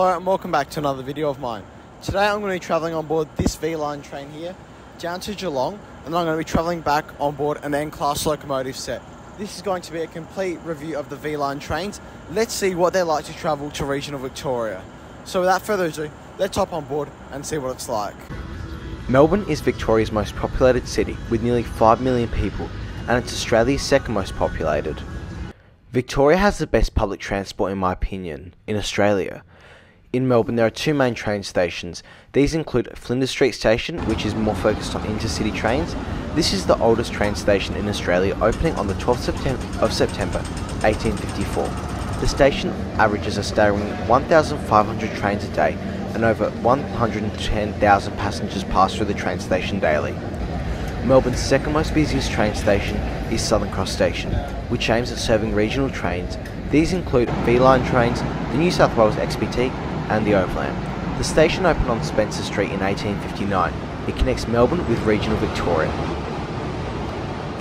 Hello and welcome back to another video of mine. Today I'm going to be travelling on board this VLine train here down to Geelong, and I'm going to be travelling back on board an N-class locomotive set. This is going to be a complete review of the VLine trains. Let's see what they're like to travel to regional Victoria. So without further ado, let's hop on board and see what it's like. Melbourne is Victoria's most populated city with nearly 5 million people, and it's Australia's second most populated. Victoria has the best public transport in my opinion in Australia. In Melbourne there are two main train stations. These include Flinders Street Station, which is more focused on intercity trains. This is the oldest train station in Australia, opening on the 12th of September 1854. The station averages a staggering 1,500 trains a day, and over 110,000 passengers pass through the train station daily. Melbourne's second most busiest train station is Southern Cross Station, which aims at serving regional trains. These include VLine trains, the New South Wales XPT and the Overland. The station opened on Spencer Street in 1859. It connects Melbourne with regional Victoria.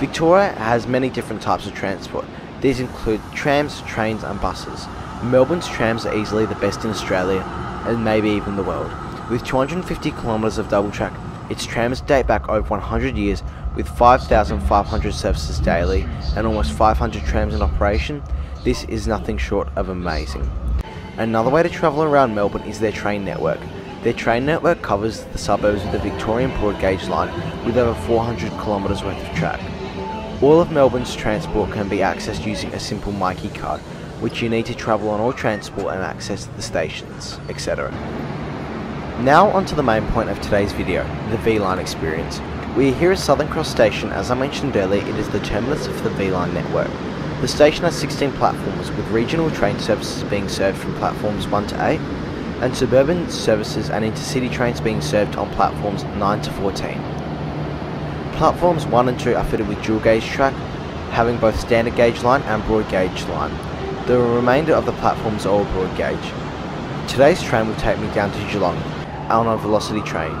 Victoria has many different types of transport. These include trams, trains and buses. Melbourne's trams are easily the best in Australia and maybe even the world. With 250 kilometres of double track, its trams date back over 100 years with 5,500 services daily and almost 500 trams in operation. This is nothing short of amazing. Another way to travel around Melbourne is their train network. Their train network covers the suburbs of the Victorian broad gauge line with over 400 kilometres worth of track. All of Melbourne's transport can be accessed using a simple Myki card, which you need to travel on all transport and access the stations, etc. Now onto the main point of today's video, the VLine experience. We are here at Southern Cross Station. As I mentioned earlier, it is the terminus of the VLine network. The station has 16 platforms, with regional train services being served from platforms 1 to 8, and suburban services and intercity trains being served on platforms 9 to 14. Platforms 1 and 2 are fitted with dual gauge track, having both standard gauge line and broad gauge line. The remainder of the platforms are all broad gauge. Today's train will take me down to Geelong on a VLocity train,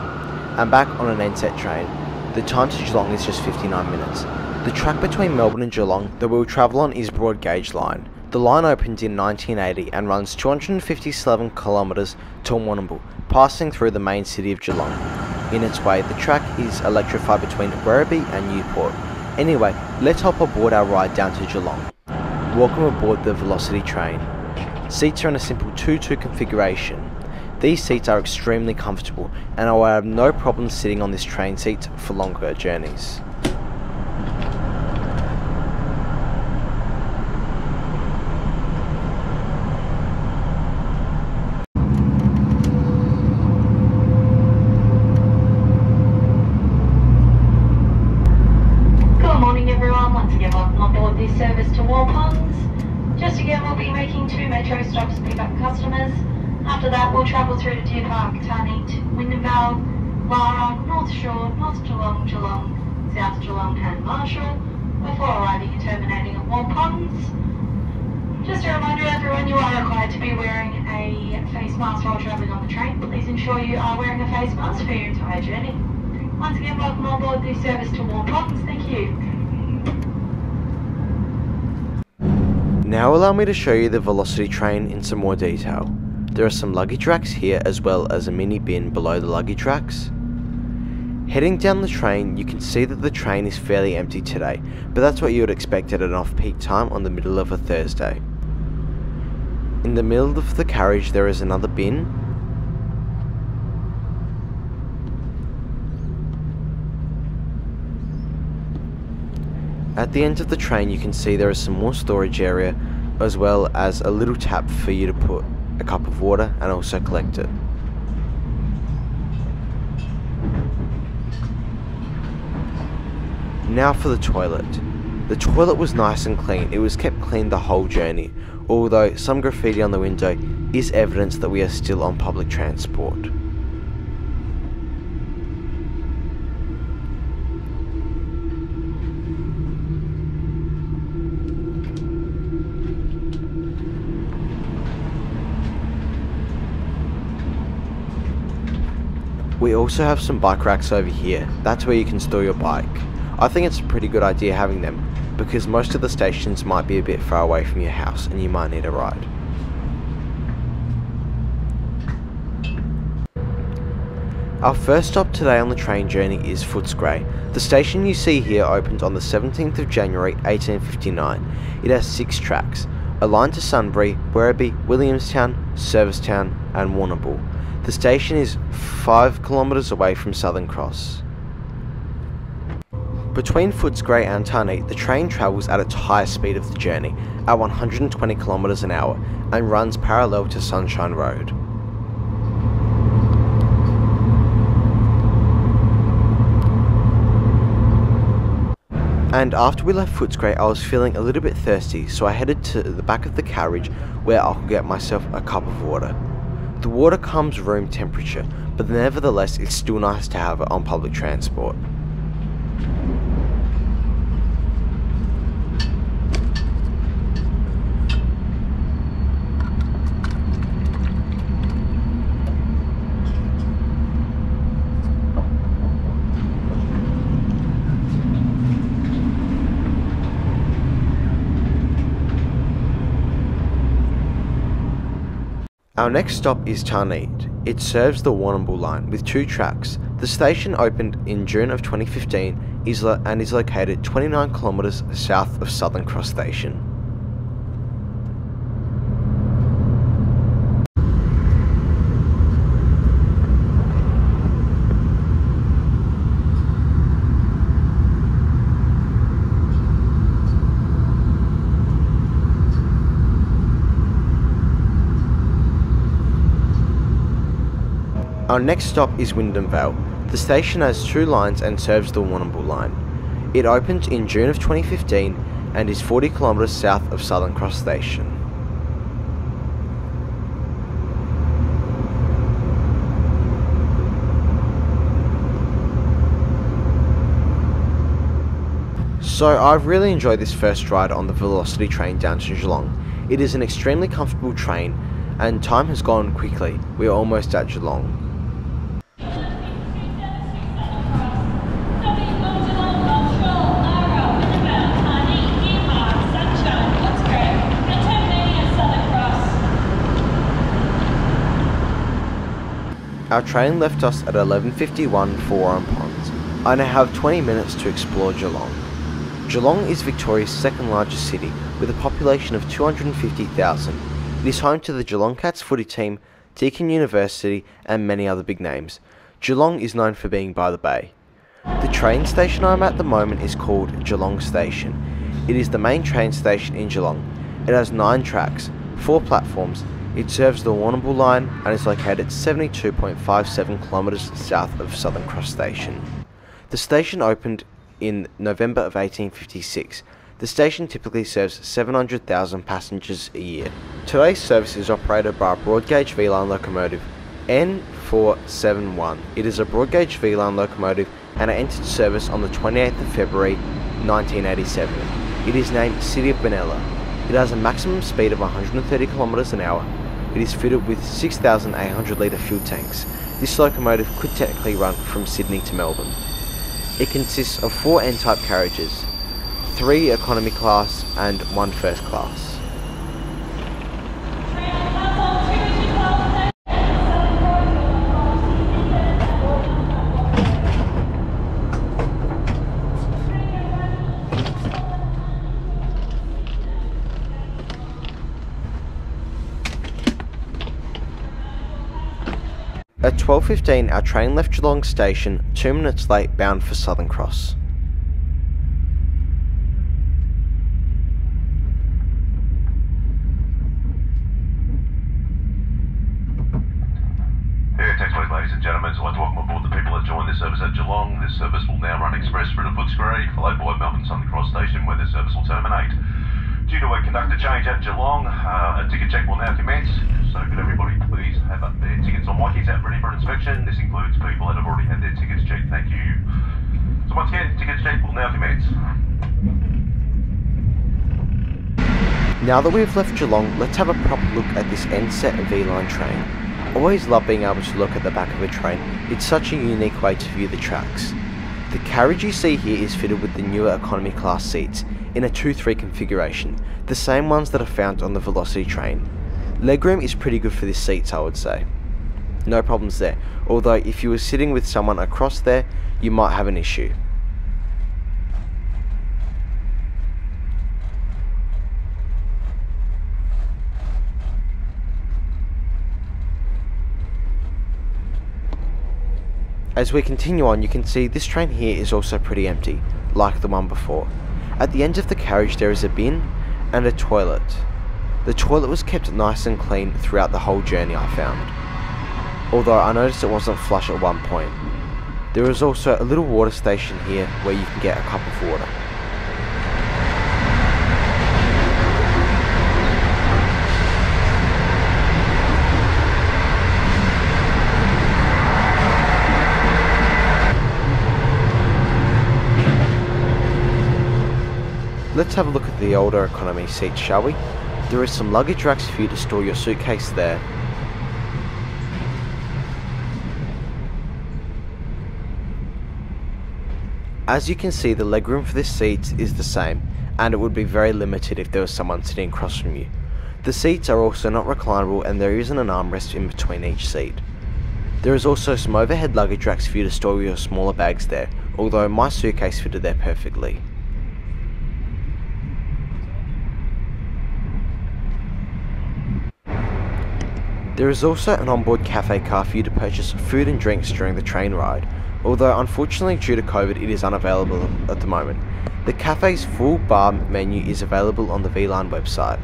and back on an NZ train. The time to Geelong is just 59 minutes. The track between Melbourne and Geelong that we'll travel on is broad gauge line. The line opened in 1980 and runs 257 kilometres to Warrnambool, passing through the main city of Geelong. In its way, the track is electrified between Werribee and Newport. Anyway, let's hop aboard our ride down to Geelong. Welcome aboard the VLocity train. Seats are in a simple 2-2 configuration. These seats are extremely comfortable, and I will have no problem sitting on this train seat for longer journeys. Good morning everyone, once again welcome on board this service to Walponds. Just again we'll be making 2 metro stops to pick up customers. After that, we'll travel through to Deer Park, Tarneit, Wyndhamvale, Lara, North Shore, North Geelong, Geelong, South Geelong and Marshall, before arriving and terminating at Walponds. Just a reminder everyone, you are required to be wearing a face mask while travelling on the train. Please ensure you are wearing a face mask for your entire journey. Once again, welcome on board this service to Walponds. Thank you. Now allow me to show you the VLocity train in some more detail. There are some luggage racks here as well as a mini bin below the luggage racks. Heading down the train, you can see that the train is fairly empty today, but that's what you would expect at an off-peak time on the middle of a Thursday. In the middle of the carriage there is another bin. At the end of the train you can see there is some more storage area as well as a little tap for you to put a cup of water and also collect it. Now for the toilet. The toilet was nice and clean. It was kept clean the whole journey, although some graffiti on the window is evidence that we are still on public transport. We also have some bike racks over here. That's where you can store your bike. I think it's a pretty good idea having them, because most of the stations might be a bit far away from your house and you might need a ride. Our first stop today on the train journey is Footscray. The station you see here opened on the 17th of January 1859. It has 6 tracks, a line to Sunbury, Werribee, Williamstown, Servicetown and Warrnambool. The station is 5 kilometres away from Southern Cross. Between Footscray and Tarneit, the train travels at its highest speed of the journey, at 120 kilometres an hour, and runs parallel to Sunshine Road. And after we left Footscray, I was feeling a little bit thirsty, so I headed to the back of the carriage where I could get myself a cup of water. The water comes room temperature, but nevertheless it's still nice to have it on public transport. Our next stop is Tarneit. It serves the Warrnambool line with 2 tracks. The station opened in June of 2015 and is located 29 kilometres south of Southern Cross Station. Our next stop is Wyndham Vale. The station has 2 lines and serves the Warrnambool line. It opened in June of 2015 and is 40 kilometres south of Southern Cross Station. So I've really enjoyed this first ride on the VLocity train down to Geelong. It is an extremely comfortable train and time has gone quickly. We are almost at Geelong. Our train left us at 11:51 for Warren Ponds. I now have 20 minutes to explore Geelong. Geelong is Victoria's second largest city with a population of 250,000. It is home to the Geelong Cats footy team, Deakin University and many other big names. Geelong is known for being by the bay. The train station I'm at the moment is called Geelong Station. It is the main train station in Geelong. It has 9 tracks, 4 platforms. It serves the Warrnambool line and is located 72.57 kilometres south of Southern Cross Station. The station opened in November of 1856. The station typically serves 700,000 passengers a year. Today's service is operated by a broad gauge VLine locomotive N471. It is a broad gauge VLine locomotive and it entered service on the 28th of February 1987. It is named City of Benalla. It has a maximum speed of 130 kilometres an hour. It is fitted with 6,800 litre fuel tanks. This locomotive could technically run from Sydney to Melbourne. It consists of 4 N-type carriages, 3 economy class and 1 first class. At 12:15 our train left Geelong Station 2 minutes late, bound for Southern Cross. Ladies and gentlemen, I'd like to welcome aboard the people that joined this service at Geelong. This service will now run express through to Footscray, followed by Melbourne Southern Cross Station, where the service will terminate. Due to a conductor change at Geelong, a ticket check will now commence. So could everybody please have their tickets on mic out ready for inspection. This includes people that have already had their tickets checked. Thank you. So once again, tickets check will now commence. Now that we've left Geelong, let's have a proper look at this N-set VLine train. I always love being able to look at the back of a train. It's such a unique way to view the tracks. The carriage you see here is fitted with the newer economy class seats in a 2-3 configuration, the same ones that are found on the VLocity train. Legroom is pretty good for these seats, I would say. no problems there, although if you were sitting with someone across there, you might have an issue. As we continue on, you can see this train here is also pretty empty, like the one before. At the end of the carriage there is a bin and a toilet. The toilet was kept nice and clean throughout the whole journey, I found, although I noticed it wasn't flush at one point. There is also a little water station here where you can get a cup of water. Let's have a look at the older economy seats, shall we? There is some luggage racks for you to store your suitcase there. As you can see, the legroom for this seat is the same, and it would be very limited if there was someone sitting across from you. The seats are also not reclinable, and there isn't an armrest in between each seat. There is also some overhead luggage racks for you to store your smaller bags there, although my suitcase fitted there perfectly. There is also an onboard cafe car for you to purchase food and drinks during the train ride, although unfortunately due to COVID it is unavailable at the moment. The cafe's full bar menu is available on the VLine website.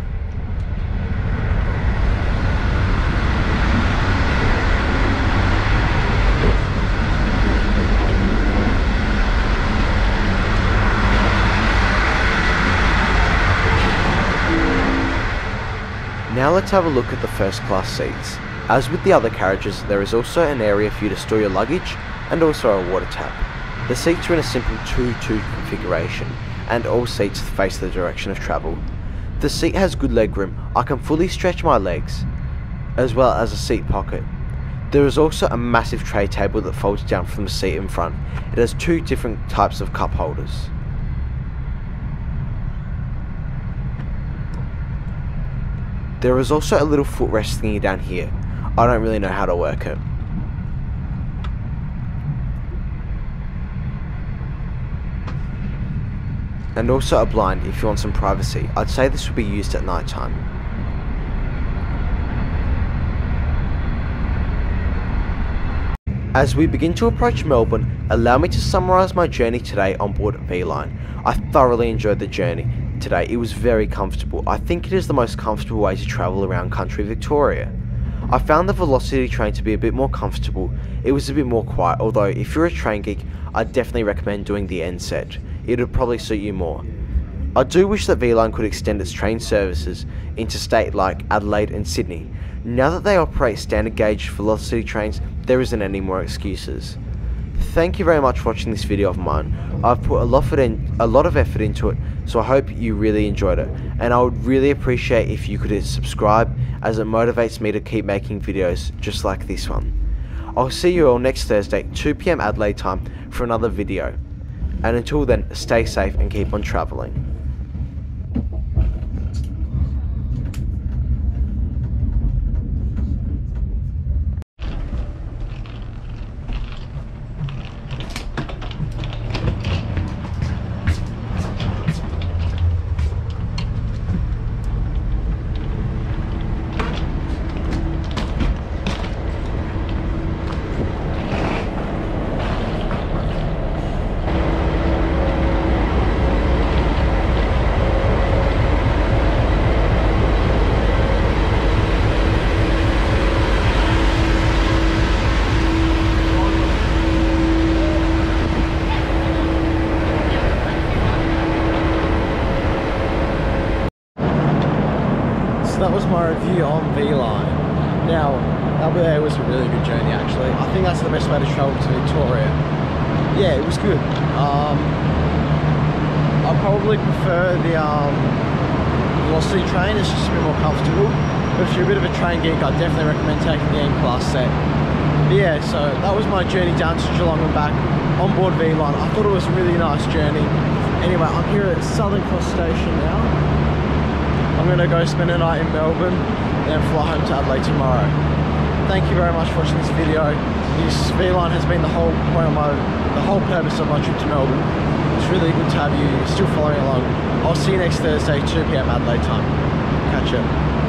Now let's have a look at the first class seats. As with the other carriages, there is also an area for you to store your luggage and also a water tap. The seats are in a simple 2-2 configuration, and all seats face the direction of travel. The seat has good legroom. I can fully stretch my legs, as well as a seat pocket. There is also a massive tray table that folds down from the seat in front. It has 2 different types of cup holders. There is also a little footrest thingy down here. I don't really know how to work it. And also a blind if you want some privacy. I'd say this would be used at night time. As we begin to approach Melbourne, allow me to summarise my journey today on board VLine. I thoroughly enjoyed the journey today. It was very comfortable. I think it is the most comfortable way to travel around country Victoria. I found the VLocity train to be a bit more comfortable. It was a bit more quiet, although if you're a train geek, I'd definitely recommend doing the N set. It would probably suit you more. I do wish that VLine could extend its train services interstate like Adelaide and Sydney. Now that they operate standard gauge VLocity trains, there isn't any more excuses. Thank you very much for watching this video of mine. I've put a lot of effort into it, so I hope you really enjoyed it, and I would really appreciate if you could hit subscribe, as it motivates me to keep making videos just like this one. I'll see you all next Thursday, 2 PM Adelaide time, for another video, and until then, stay safe and keep on travelling. So that was my review on VLine. Now, that was a really good journey actually. I think that's the best way to travel to Victoria. Yeah, it was good. I probably prefer the VLocity train, it's just a bit more comfortable. But if you're a bit of a train geek, I'd definitely recommend taking the N-Class set. But yeah, so that was my journey down to Geelong and back on board VLine. I thought it was a really nice journey. Anyway, I'm here at Southern Cross Station now. I'm going to go spend a night in Melbourne and then fly home to Adelaide tomorrow. thank you very much for watching this video. This VLine has been the whole purpose of my trip to Melbourne. It's really good to have you still following along. I'll see you next Thursday, 2 PM Adelaide time. Catch you.